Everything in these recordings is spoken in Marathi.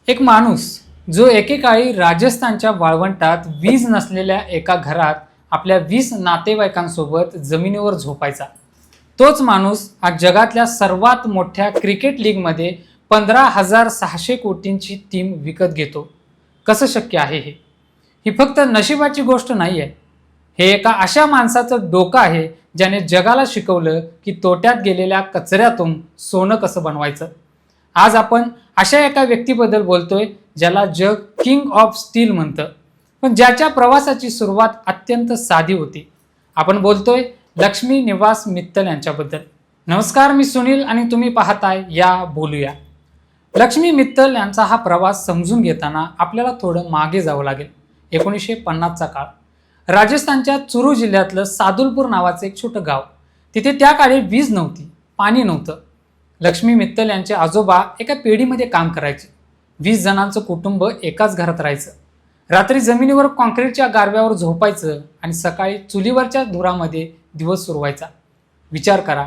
एक माणूस जो एकेकाळी राजस्थानच्या वाळवंटात वीज नसलेल्या एका घरात आपल्या 20 नातेवाईकांसोबत जमिनीवर झोपायचा, तोच माणूस आज जगातल्या सर्वात मोठ्या क्रिकेट लीगमध्ये 15,600 कोटींची टीम विकत घेतो. कसं शक्य आहे हे? ही फक्त नशिबाची गोष्ट नाही आहे. हे एका अशा माणसाचं डोकं आहे ज्याने जगाला शिकवलं की तोट्यात गेलेल्या कचऱ्यातून सोनं कसं बनवायचं. आज आपण अशा एका व्यक्तीबद्दल बोलतोय ज्याला जग किंग ऑफ स्टील म्हणतं, पण ज्याच्या प्रवासाची सुरुवात अत्यंत साधी होती. आपण बोलतोय लक्ष्मी निवास मित्तल यांच्याबद्दल. नमस्कार, मी सुनील आणि तुम्ही पाहताय या बोलूया. लक्ष्मी मित्तल यांचा हा प्रवास समजून घेताना आपल्याला थोडं मागे जावं लागेल. 1950चा काळ. राजस्थानच्या चुरू जिल्ह्यातलं सादुलपूर नावाचं एक छोटं गाव. तिथे त्या काळी वीज नव्हती, पाणी नव्हतं. लक्ष्मी मित्तल यांचे आजोबा एका पेढीमध्ये काम करायचे. 20 जणांचं कुटुंब एकाच घरात राहायचं. रात्री जमिनीवर कॉन्क्रीटच्या गारव्यावर झोपायचं आणि सकाळी चुलीवरच्या धुरामध्ये दिवस सुरू व्हायचा. विचार करा,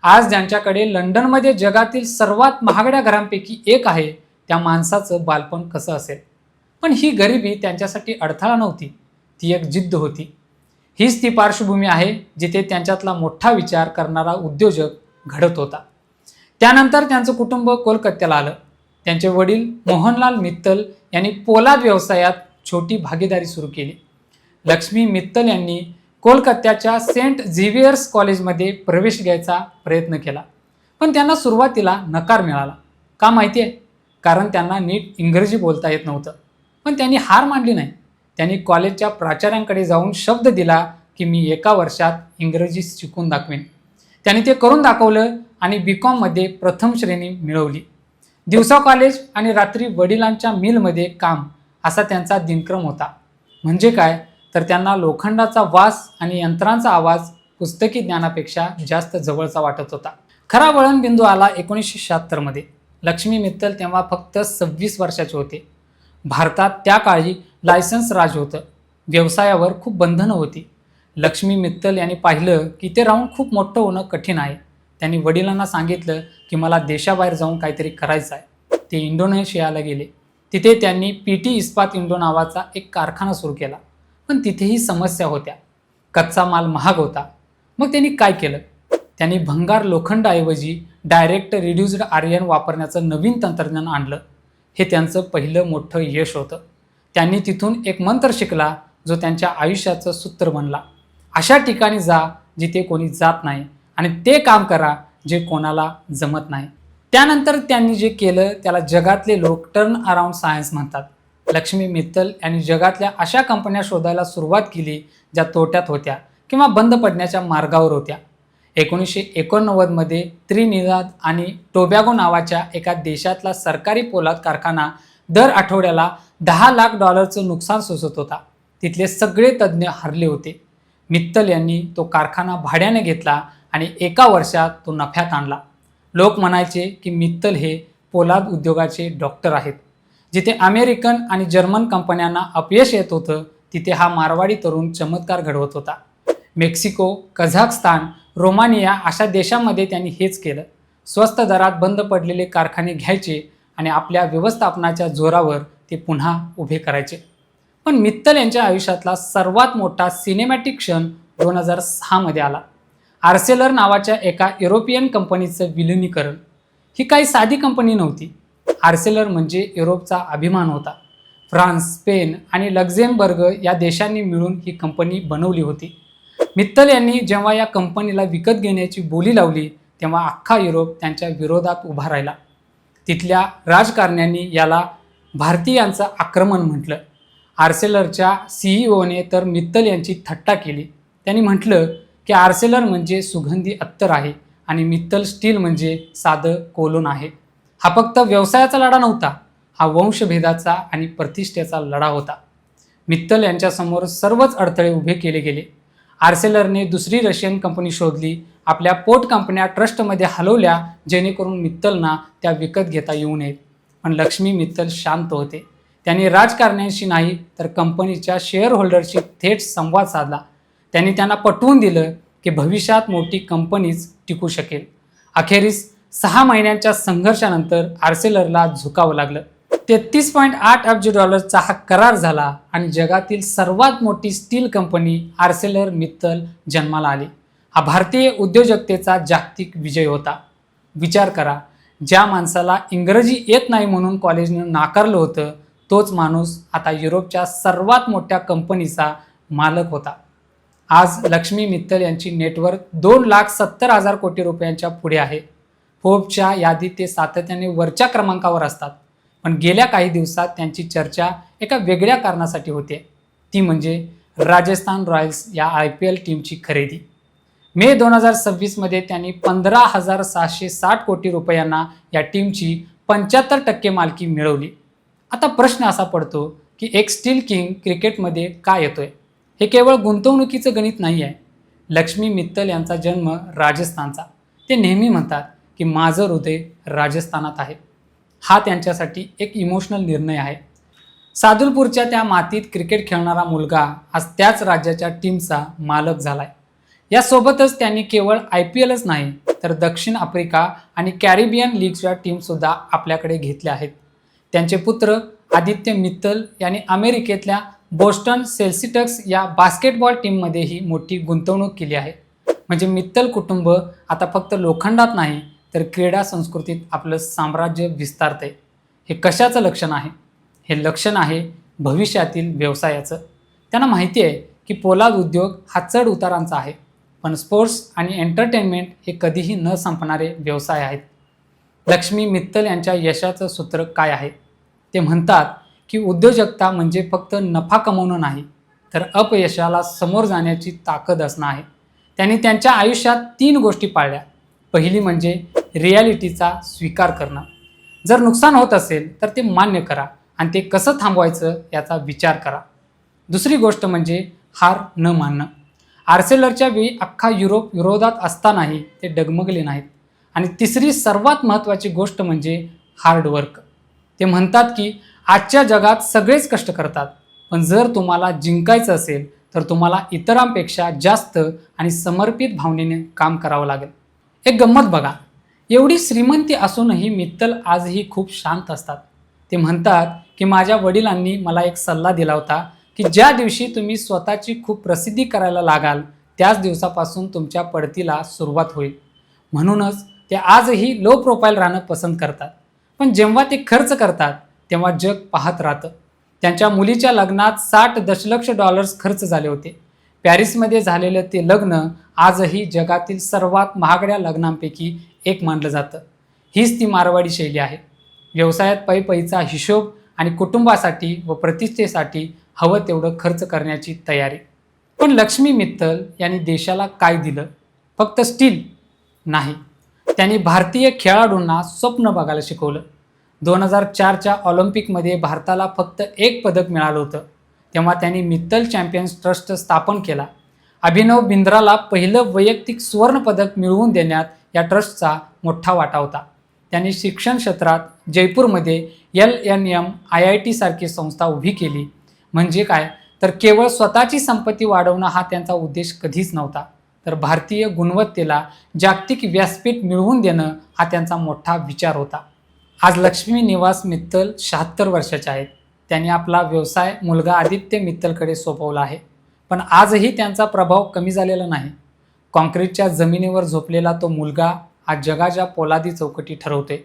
आज ज्यांच्याकडे लंडनमध्ये जगातील सर्वात महागड्या घरांपैकी एक आहे, त्या माणसाचं बालपण कसं असेल. पण ही गरिबी त्यांच्यासाठी अडथळा नव्हती, ती एक जिद्द होती. हीच ती पार्श्वभूमी आहे जिथे त्यांच्यातला मोठा विचार करणारा उद्योजक घडत होता. त्यानंतर त्यांचं कुटुंब कोलकात्याला आलं. त्यांचे वडील मोहनलाल मित्तल यांनी पोलाद व्यवसायात छोटी भागीदारी सुरू केली. लक्ष्मी मित्तल यांनी कोलकात्याच्या सेंट झेवियर्स कॉलेजमध्ये प्रवेश घ्यायचा प्रयत्न केला, पण त्यांना सुरुवातीला नकार मिळाला. का माहिती आहे? कारण त्यांना नीट इंग्रजी बोलता येत नव्हतं. पण त्यांनी हार मानली नाही. त्यांनी कॉलेजच्या प्राचार्यांकडे जाऊन शब्द दिला की मी एका वर्षात इंग्रजी शिकून दाखवेन. त्यांनी ते करून दाखवलं आणि BComमध्ये प्रथम श्रेणी मिळवली. दिवसा कॉलेज आणि रात्री वडिलांच्या मिलमध्ये काम, असा त्यांचा दिनक्रम होता. म्हणजे काय तर त्यांना लोखंडाचा वास आणि यंत्रांचा आवाज पुस्तकी ज्ञानापेक्षा जास्त जवळचा वाटत होता. खरा वळणबिंदू आला 1976मध्ये. लक्ष्मी मित्तल तेव्हा फक्त 26 वर्षाचे होते. भारतात त्या काळी लायसन्स राज होतं. व्यवसायावर खूप बंधनं होती. लक्ष्मी मित्तल यांनी पाहिलं की ते राहून खूप मोठं होणं कठीण आहे. त्यांनी वडिलांना सांगितलं की मला देशाबाहेर जाऊन काहीतरी करायचं आहे. ते इंडोनेशियाला गेले. तिथे त्यांनी PT इस्पात इंडो नावाचा एक कारखाना सुरू केला. पण तिथेही समस्या होत्या. कच्चा माल महाग होता. मग त्यांनी काय केलं? त्यांनी भंगार लोखंडाऐवजी डायरेक्ट रिड्युस्ड आयर्न वापरण्याचं नवीन तंत्रज्ञान आणलं. हे त्यांचं पहिलं मोठं यश होतं. त्यांनी तिथून एक मंत्र शिकला जो त्यांच्या आयुष्याचं सूत्र बनला. अशा ठिकाणी जा जिथे कोणी जात नाही आणि ते काम करा जे कोणाला जमत नाही. त्यानंतर त्यांनी जे केलं त्याला जगातले लोक टर्न अराउंड सायन्स म्हणतात. लक्ष्मी मित्तल यांनी जगातल्या अशा कंपन्या शोधायला सुरुवात केली ज्या तोट्यात होत्या किंवा बंद पडण्याच्या मार्गावर होत्या. 1989मध्ये त्रिनिदाद आणि टोबॅगो नावाच्या एका देशातला सरकारी पोलाद कारखाना दर आठवड्याला $10 लाख नुकसान सोसत होता. तिथले सगळे तज्ज्ञ हरले होते. मित्तल यांनी तो कारखाना भाड्याने घेतला आणि एका वर्षात तो नफ्यात आणला. लोक म्हणायचे की मित्तल हे पोलाद उद्योगाचे डॉक्टर आहेत. जिथे अमेरिकन आणि जर्मन कंपन्यांना अपयश येत होतं, तिथे हा मारवाडी तरुण चमत्कार घडवत होता. मेक्सिको, कझाकस्तान, रोमानिया अशा देशांमध्ये त्यांनी हेच केलं. स्वस्त दरात बंद पडलेले कारखाने घ्यायचे आणि आपल्या व्यवस्थापनाच्या जोरावर ते पुन्हा उभे करायचे. पण मित्तल यांच्या आयुष्यातला सर्वात मोठा सिनेमॅटिक क्षण 2006मध्ये आला. आर्सेलर नावाच्या एका युरोपियन कंपनीचं विलिनीकरण. ही काही साधी कंपनी नव्हती. आर्सेलर म्हणजे युरोपचा अभिमान होता. फ्रान्स, स्पेन आणि लक्झेमबर्ग या देशांनी मिळून ही कंपनी बनवली होती. मित्तल यांनी जेव्हा या कंपनीला विकत घेण्याची बोली लावली तेव्हा अख्खा युरोप त्यांच्या विरोधात उभा राहिला. तिथल्या राजकारण्यांनी याला भारतीयांचं आक्रमण म्हटलं. आर्सेलरच्या CEOने तर मित्तल यांची थट्टा केली. त्यांनी म्हटलं की आर्सेलर म्हणजे सुगंधी अत्तर आहे आणि मित्तल स्टील म्हणजे साधं कोलोन आहे. हा फक्त व्यवसायाचा लढा नव्हता, हा वंशभेदाचा आणि प्रतिष्ठेचा लढा होता. मित्तल यांच्यासमोर सर्वच अडथळे उभे केले गेले. आर्सेलरने दुसरी रशियन कंपनी शोधली. आपल्या पोर्ट कंपन्या ट्रस्टमध्ये हलवल्या जेणेकरून मित्तलना त्या विकत घेता येऊ नयेत. पण लक्ष्मी मित्तल शांत होते. त्यांनी राजकारण्यांशी नाही तर कंपनीच्या शेअर होल्डरशी थेट संवाद साधला. त्यांनी त्यांना पटवून दिलं की भविष्यात मोठी कंपनीच टिकू शकेल. अखेरीस 6 महिन्यांच्या संघर्षानंतर आर्सेलरला झुकावं लागलं. $33.8 अब्ज हा करार झाला आणि जगातील सर्वात मोठी स्टील कंपनी आर्सेलर मित्तल जन्माला आली. हा भारतीय उद्योजकतेचा जागतिक विजय होता. विचार करा, ज्या माणसाला इंग्रजी येत नाही म्हणून कॉलेजने नाकारलं होतं, तोच माणूस आता युरोपच्या सर्वात मोठ्या कंपनीचा मालक होता. आज लक्ष्मी मित्तल यांची नेटवर्थ 2,70,000 कोटी रुपयांच्या पुढे आहे. फोर्ब्सच्या यादीत ते सातत्याने वरच्या क्रमांकावर असतात. पण गेल्या काही दिवसात त्यांची चर्चा एका वेगळ्या कारणासाठी होते. ती म्हणजे राजस्थान रॉयल्स या IPL टीमची खरेदी. मे 2026 मध्ये त्यांनी 15,660 कोटी रुपयांना या टीमची 75% मालकी मिळवली. आता प्रश्न असा पडतो की एक स्टील किंग क्रिकेटमध्ये का येतोय? हे केवळ गुंतवणुकीचं गणित नाही आहे. लक्ष्मी मित्तल यांचा जन्म राजस्थानचा. ते नेहमी म्हणतात की माझं हृदय राजस्थानात आहे. हा त्यांच्यासाठी एक इमोशनल निर्णय आहे. सादुलपूरच्या त्या मातीत क्रिकेट खेळणारा मुलगा आज त्याच राज्याच्या टीमचा मालक झालाय. यासोबतच त्यांनी केवळ IPLच नाही तर दक्षिण आफ्रिका आणि कॅरिबियन लीगच्या टीमसुद्धा आपल्याकडे घेतल्या आहेत. त्यांचे पुत्र आदित्य मित्तल यांनी अमेरिकेतल्या बोस्टन सेल्टिक्स या बास्केटबॉल टीममध्येही मोठी गुंतवणूक केली आहे. म्हणजे मित्तल कुटुंब आता फक्त लोखंडात नाही तर क्रीडा संस्कृतीत आपलं साम्राज्य विस्तारतंय. हे कशाचं लक्षण आहे? हे लक्षण आहे भविष्यातील व्यवसायाचं. त्यांना माहिती आहे की पोलाद उद्योग हा चढ उतारांचा आहे, पण स्पोर्ट्स आणि एंटरटेनमेंट हे कधीही न संपणारे व्यवसाय आहेत. लक्ष्मी मित्तल यांच्या यशाचं सूत्र काय आहे? ते म्हणतात की उद्योजकता म्हणजे फक्त नफा कमवणं नाही, तर अपयशाला समोर जाण्याची ताकद असणं आहे. त्यांनी त्यांच्या आयुष्यात 3 गोष्टी पाळल्या. पहिली म्हणजे रिॲलिटीचा स्वीकार करणं. जर नुकसान होत असेल तर ते मान्य करा आणि ते कसं थांबवायचं याचा विचार करा. दुसरी गोष्ट म्हणजे हार न मानणं. आर्सेलरच्या वेळी अख्खा युरोप विरोधात असतानाही ते डगमगले नाहीत. आणि तिसरी सर्वात महत्त्वाची गोष्ट म्हणजे हार्डवर्क. ते म्हणतात की आजच्या जगात सगळेच कष्ट करतात, पण जर तुम्हाला जिंकायचं असेल तर तुम्हाला इतरांपेक्षा जास्त आणि समर्पित भावनेने काम करावं लागेल. एक गंमत बघा, एवढी श्रीमंती असूनही मित्तल आजही खूप शांत असतात. ते म्हणतात की माझ्या वडिलांनी मला एक सल्ला दिला होता की ज्या दिवशी तुम्ही स्वतःची खूप प्रसिद्धी करायला लागाल त्याच दिवसापासून तुमच्या पडतीला सुरुवात होईल. म्हणूनच ते आजही लो प्रोफाईल राहणं पसंत करतात. पण जेव्हा ते खर्च करतात तेव्हा जग पाहत राहतं. त्यांच्या मुलीच्या लग्नात $60 दशलक्ष खर्च झाले होते. पॅरिसमध्ये झालेलं ते लग्न आजही जगातील सर्वात महागड्या लग्नांपैकी एक मानलं जातं. हीच ती मारवाडी शैली आहे. व्यवसायात पैपैचा हिशोब आणि कुटुंबासाठी व प्रतिष्ठेसाठी हवं तेवढं खर्च करण्याची तयारी. पण लक्ष्मी मित्तल यांनी देशाला काय दिलं? फक्त स्टील नाही, त्यांनी भारतीय खेळाडूंना स्वप्न बघायला शिकवलं. 2004च्या ऑलिम्पिकमध्ये भारताला फक्त 1 पदक मिळालं होतं. तेव्हा त्यांनी मित्तल चॅम्पियन्स ट्रस्ट स्थापन केला. अभिनव बिंद्राला पहिलं वैयक्तिक सुवर्ण पदक मिळवून देण्यात या ट्रस्टचा मोठा वाटा होता. त्यांनी शिक्षण क्षेत्रात जयपूरमध्ये LNM IIT सारखी संस्था उभी केली. म्हणजे काय, तर केवळ स्वतःची संपत्ती वाढवणं हा त्यांचा उद्देश कधीच नव्हता, तर भारतीय गुणवत्तेला जागतिक व्यासपीठ मिळवून देणं हा त्यांचा मोठा विचार होता. आज लक्ष्मी निवास मित्तल 76 वर्षाचे आहेत. त्यांनी आपला व्यवसाय मुलगा आदित्य मित्तलकडे सोपवला आहे. पण आजही त्यांचा प्रभाव कमी झालेला नाही. कॉन्क्रीटच्या जमिनीवर झोपलेला तो मुलगा आज जगाच्या पोलादी चौकटी ठरवते.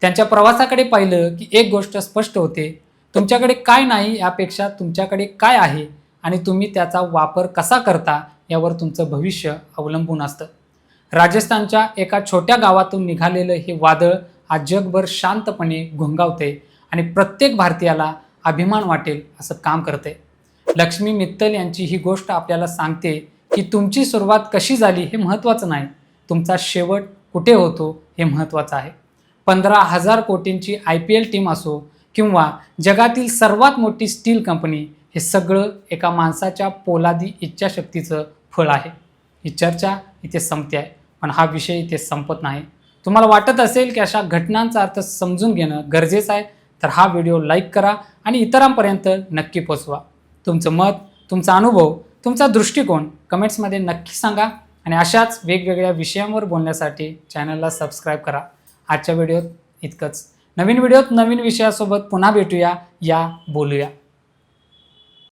त्यांच्या प्रवासाकडे पाहिलं की एक गोष्ट स्पष्ट होते, तुमच्याकडे काय नाही यापेक्षा तुमच्याकडे काय आहे आणि तुम्ही त्याचा वापर कसा करता यावर तुमचं भविष्य अवलंबून असतं. राजस्थानच्या एका छोट्या गावातून निघालेलं हे वादळ आज जगभर शांतपणे घोंगावते आणि प्रत्येक भारतीयाला अभिमान वाटेल असं काम करते. लक्ष्मी मित्तल यांची ही गोष्ट आपल्याला सांगते की तुमची सुरुवात कशी झाली हे महत्त्वाचं नाही, तुमचा शेवट कुठे होतो हे महत्त्वाचं आहे. 15,000 कोटींची IPL टीम असो किंवा जगातील सर्वात मोठी स्टील कंपनी, हे सगळं एका माणसाच्या पोलादी इच्छाशक्तीचं फळ आहे. ही चर्चा इथे संपते आहे, पण हा विषय इथे संपत नाही. तुम्हाला वाटत असेल की अशा घटनांचा अर्थ समजून घेणं गरजेचं आहे, तर हा व्हिडिओ लाईक करा आणि इतरांपर्यंत नक्की पोचवा. तुमचं मत, तुमचा अनुभव, तुमचा दृष्टिकोन कमेंट्समध्ये नक्की सांगा आणि अशाच वेगवेगळ्या विषयांवर बोलण्यासाठी चॅनलला सबस्क्राईब करा. आजच्या व्हिडिओत इतकंच. नवीन व्हिडिओत नवीन विषयासोबत पुन्हा भेटूया. या बोलूया.